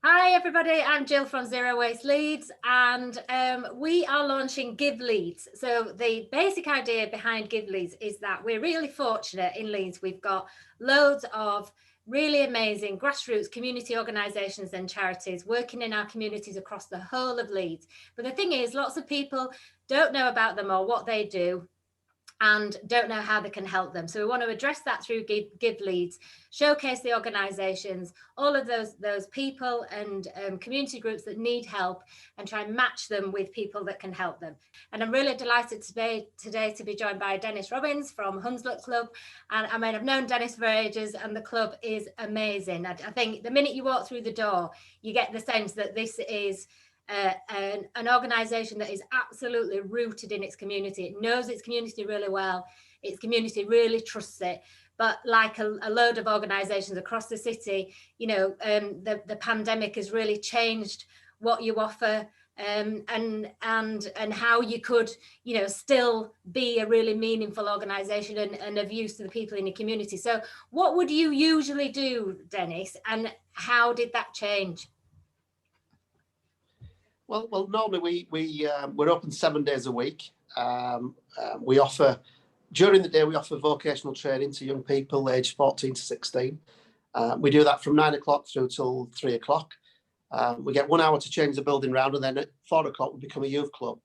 Hi everybody, I'm Jill from Zero Waste Leeds, and we are launching Give Leeds. So the basic idea behind Give Leeds is that we're really fortunate in Leeds. We've got loads of really amazing grassroots community organisations and charities working in our communities across the whole of Leeds. But the thing is, lots of people don't know about them or what they do, and don't know how they can help them. So we want to address that through Give Leeds, showcase the organisations, all of those people and community groups that need help, and try and match them with people that can help them. And I'm really delighted today to be joined by Dennis Robbins from Hunslet Club. And I mean, I've known Dennis for ages, and the club is amazing. I think the minute you walk through the door, you get the sense that this is an organisation that is absolutely rooted in its community. It knows its community really well. Its community really trusts it. But like a load of organisations across the city, the pandemic has really changed what you offer, and how you could, still be a really meaningful organisation and of use to the people in your community. So what would you usually do, Dennis, and how did that change? Well, normally we're open 7 days a week. We offer during the day vocational training to young people aged 14 to 16. We do that from 9 o'clock through till 3 o'clock. We get 1 hour to change the building round, and then at 4 o'clock we become a youth club.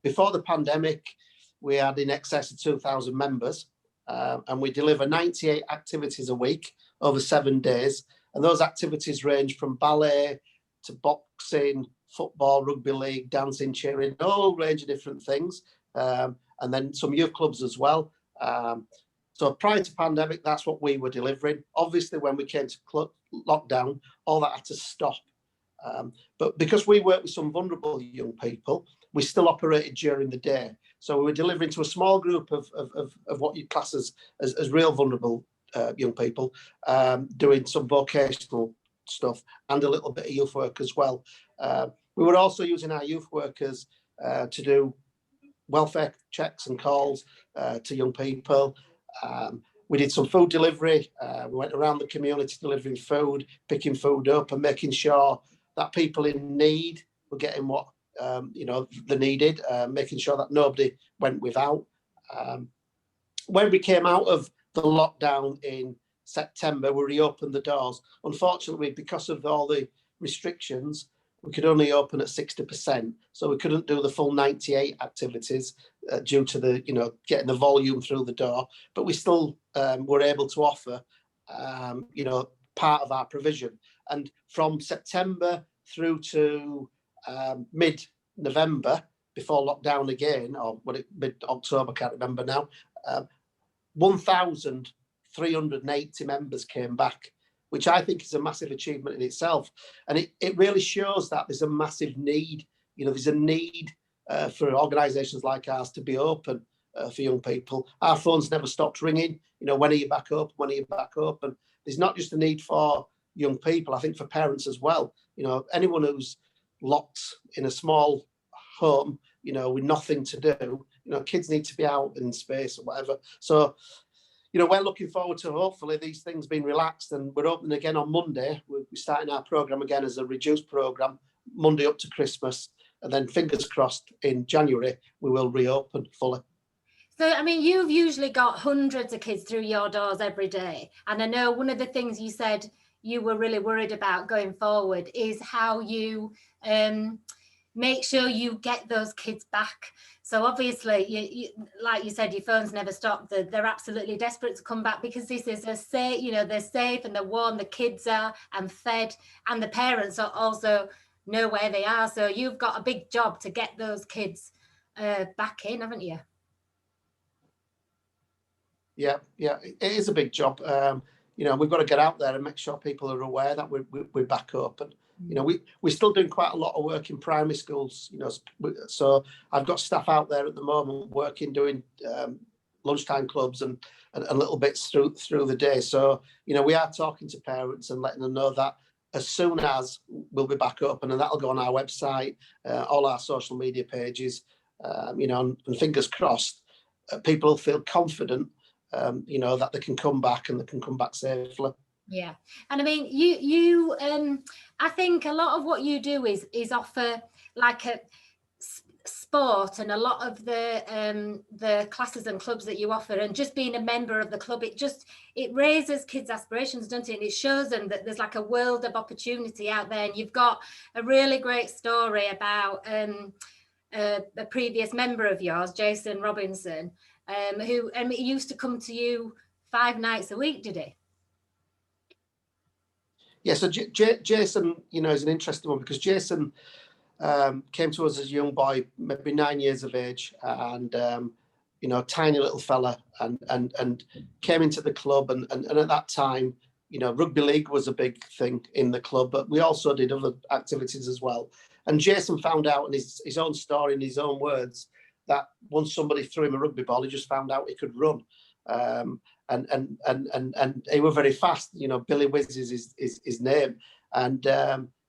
Before the pandemic, we had in excess of 2,000 members, and we deliver 98 activities a week over 7 days. And those activities range from ballet to boxing, football, rugby league, dancing, cheering, a whole range of different things. And then some youth clubs as well. So prior to pandemic, that's what we were delivering. Obviously, when we came to lockdown, all that had to stop. But because we work with some vulnerable young people, we still operated during the day. So we were delivering to a small group of what you class as real vulnerable young people, doing some vocational stuff and a little bit of youth work as well. We were also using our youth workers to do welfare checks and calls to young people. We did some food delivery. We went around the community delivering food, picking food up and making sure that people in need were getting what they needed, making sure that nobody went without. When we came out of the lockdown in September, we reopened the doors. Unfortunately, because of all the restrictions, we could only open at 60%. So we couldn't do the full 98 activities due to the, getting the volume through the door. But we still were able to offer, part of our provision. And from September through to mid-November, before lockdown again, or mid-October, can't remember now, 1,380 members came back, which I think is a massive achievement in itself. And it really shows that there's a massive need. There's a need for organisations like ours to be open for young people. Our phones never stopped ringing. When are you back up? When are you back up? And there's not just a need for young people, I think for parents as well. Anyone who's locked in a small home, with nothing to do, kids need to be out in space or whatever. So, we're looking forward to hopefully these things being relaxed, and we're opening again on Monday. We're starting our programme again as a reduced programme, Monday up to Christmas, and then fingers crossed in January we will reopen fully. So, I mean, you've usually got hundreds of kids through your doors every day. And I know one of the things you said you were really worried about going forward is how you make sure you get those kids back. So obviously, you, like you said, your phones never stop. They're absolutely desperate to come back because this is a safe, they're safe and they're warm. The kids are and fed, and the parents are also know where they are. So you've got a big job to get those kids back in, haven't you? Yeah, it is a big job. We've got to get out there and make sure people are aware that we're back up. And we're still doing quite a lot of work in primary schools. So I've got staff out there at the moment working, doing lunchtime clubs and little bits through the day. So we are talking to parents and letting them know that as soon as we'll be back up, and then that'll go on our website, all our social media pages, and fingers crossed, people will feel confident, that they can come back and they can come back safely. Yeah, and I mean, you I think a lot of what you do is offer like a sport, and a lot of the classes and clubs that you offer, and just being a member of the club, it raises kids' aspirations, doesn't it? And it shows them that there's like a world of opportunity out there. And you've got a really great story about a previous member of yours, Jason Robinson, who he used to come to you 5 nights a week, did he? Yeah, so Jason, is an interesting one, because Jason came to us as a young boy, maybe 9 years of age, and tiny little fella, and came into the club, and at that time, rugby league was a big thing in the club, but we also did other activities as well. And Jason found out in his own story, in his own words, that once somebody threw him a rugby ball, he just found out he could run. And he was very fast. Billy Whiz is his name. And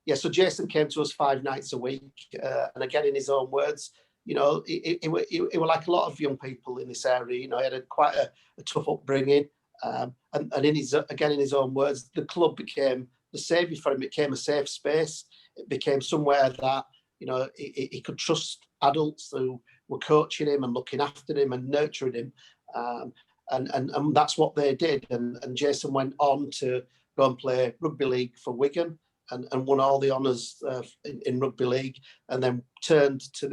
yeah, so Jason came to us 5 nights a week, and again, in his own words, he was like a lot of young people in this area. He had quite a tough upbringing, and in his own words, the club became the saviour for him. It became a safe space. It became somewhere that he could trust adults who were coaching him and looking after him and nurturing him. And that's what they did. And Jason went on to go and play rugby league for Wigan, and won all the honours in rugby league, and then turned to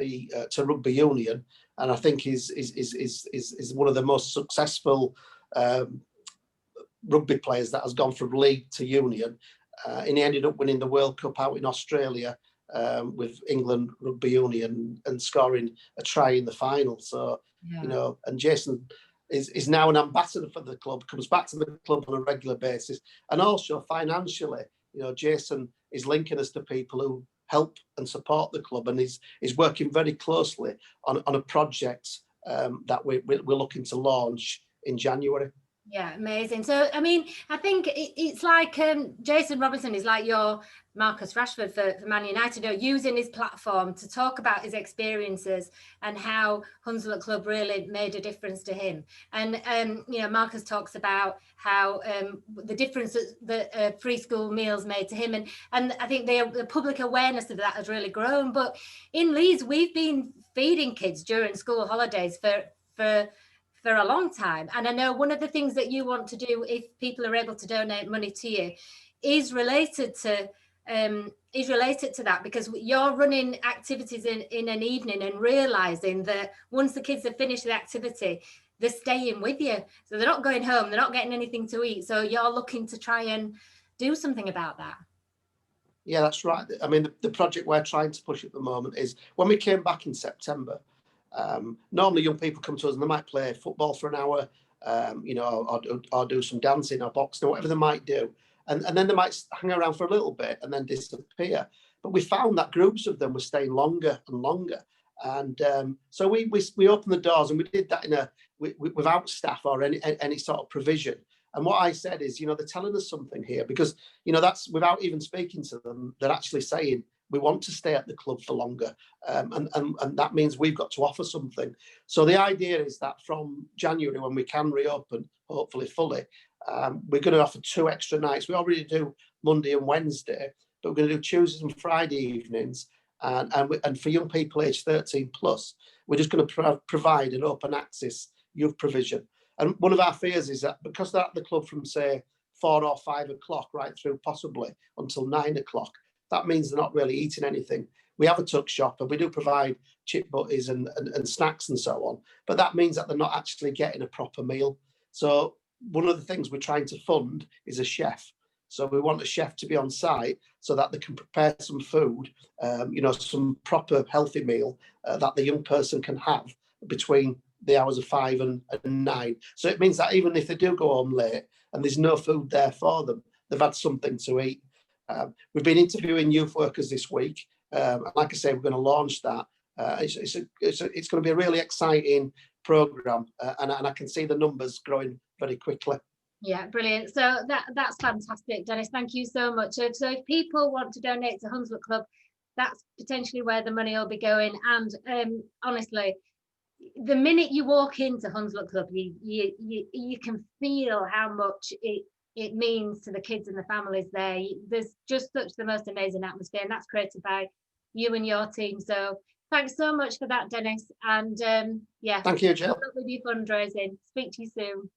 rugby union. And I think is one of the most successful rugby players that has gone from league to union. And he ended up winning the World Cup out in Australia with England rugby union, and scoring a try in the final. So and Jason is now an ambassador for the club, comes back to the club on a regular basis, and also financially, Jason is linking us to people who help and support the club, and is working very closely on a project that we're looking to launch in January. Yeah, amazing. So, I mean, I think it's like Jason Robinson is like your Marcus Rashford for Man United, using his platform to talk about his experiences and how Hunslet Club really made a difference to him. And, Marcus talks about how the difference that free school meals made to him. And I think the public awareness of that has really grown. But in Leeds, we've been feeding kids during school holidays for a long time. And I know one of the things that you want to do, if people are able to donate money to you, is related to that, because you're running activities in an evening and realizing that once the kids have finished the activity, they're staying with you. So they're not going home, they're not getting anything to eat. So you're looking to try and do something about that. Yeah, that's right. I mean, the project we're trying to push at the moment is, when we came back in September, normally young people come to us and they might play football for an hour, or do some dancing or boxing or whatever they might do. And then they might hang around for a little bit and then disappear. But we found that groups of them were staying longer and longer. And so we opened the doors, and we did that without staff or any sort of provision. And what I said is, they're telling us something here, because, that's without even speaking to them, they're actually saying, we want to stay at the club for longer. And that means we've got to offer something. So the idea is that from January, when we can reopen, hopefully fully, we're going to offer 2 extra nights. We already do Monday and Wednesday, but we're going to do Tuesdays and Friday evenings. And for young people aged 13 plus, we're just going to provide an open access youth provision. And one of our fears is that because they're at the club from, say, 4 or 5 o'clock right through possibly until 9 o'clock, that means they're not really eating anything. We have a tuck shop, and we do provide chip butties and snacks and so on, but that means that they're not actually getting a proper meal. So one of the things we're trying to fund is a chef. So we want a chef to be on site so that they can prepare some food, some proper healthy meal that the young person can have between the hours of 5 and 9. So it means that even if they do go home late and there's no food there for them, they've had something to eat. We've been interviewing youth workers this week. Like I say, we're going to launch that. It's going to be a really exciting programme, and I can see the numbers growing very quickly. Yeah, brilliant. So that's fantastic, Dennis. Thank you so much. So if people want to donate to Hunslet Club, that's potentially where the money will be going. And honestly, the minute you walk into Hunslet Club, you can feel how much it means to the kids and the families there. There's just such the most amazing atmosphere, and that's created by you and your team. So thanks so much for that, Dennis. And yeah, thank you, good Jill. luck with your fundraising. Speak to you soon.